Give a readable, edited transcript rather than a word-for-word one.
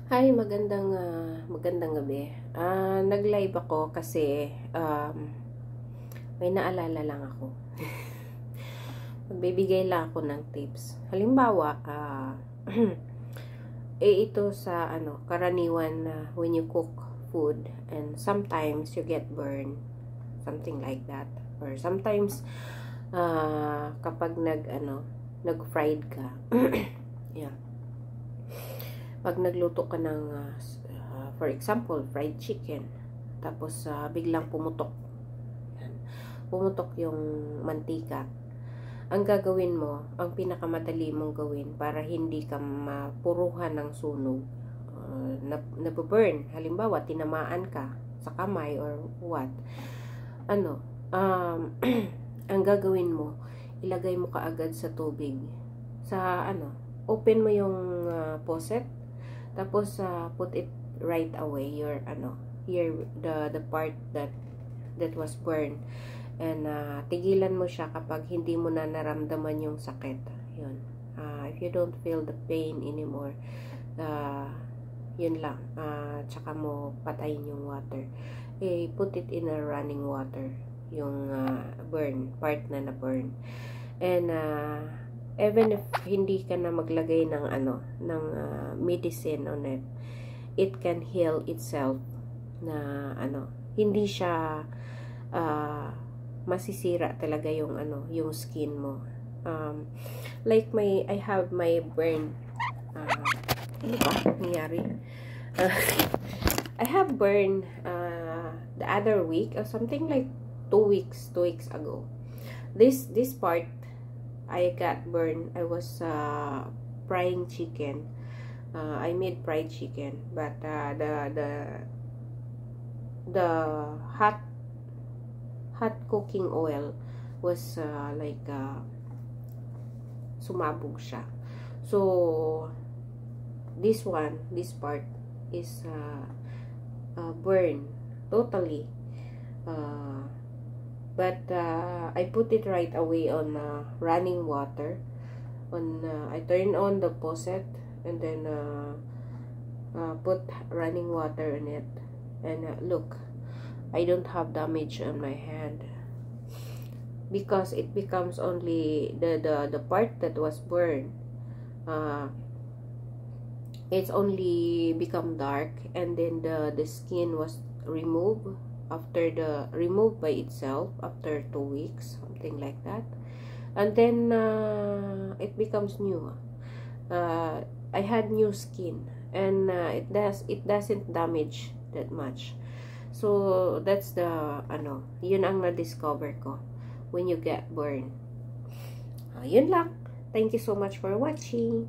Hi, magandang gabi. Nag-live ako kasi may naalala lang ako. Magbibigay lang ako ng tips. Halimbawa, ito sa karaniwan when you cook food and sometimes you get burned, something like that. Or sometimes kapag nag-fried ka. Yeah. Pag nagluto ka ng for example, fried chicken, tapos biglang pumutok yung mantika, ang gagawin mo, ang pinakamadali mong gawin para hindi ka mapuruhan ng sunog, nababurn, halimbawa tinamaan ka sa kamay or what, ang gagawin mo, ilagay mo kaagad sa tubig, sa open mo yung faucet, tapos put it right away your here the part that was burned, and tigilan mo siya kapag hindi mo na naramdaman yung sakit. Yun. If you don't feel the pain anymore, yun lang. Tsaka mo patayin yung water. Put it in a running water, yung part na burn. And even if hindi ka na maglagay ng medicine on it, it can heal itself, na hindi siya masisira talaga yung skin mo. Like I have my burn, ano ba nangyari? I have burn the other week or something, like 2 weeks ago. This part I got burned. I was frying chicken. I made fried chicken, but the hot cooking oil was sumabog siya. So this part is burned totally. But I put it right away on running water. I turn on the faucet and then put running water in it, and look, I don't have damage on my hand, because it becomes only the part that was burned. It's only become dark, and then the skin was removed by itself after 2 weeks, something like that, and then it becomes new. I had new skin, and it doesn't damage that much. So that's the yun ang na-discover ko when you get burned. Yun lang. Thank you so much for watching.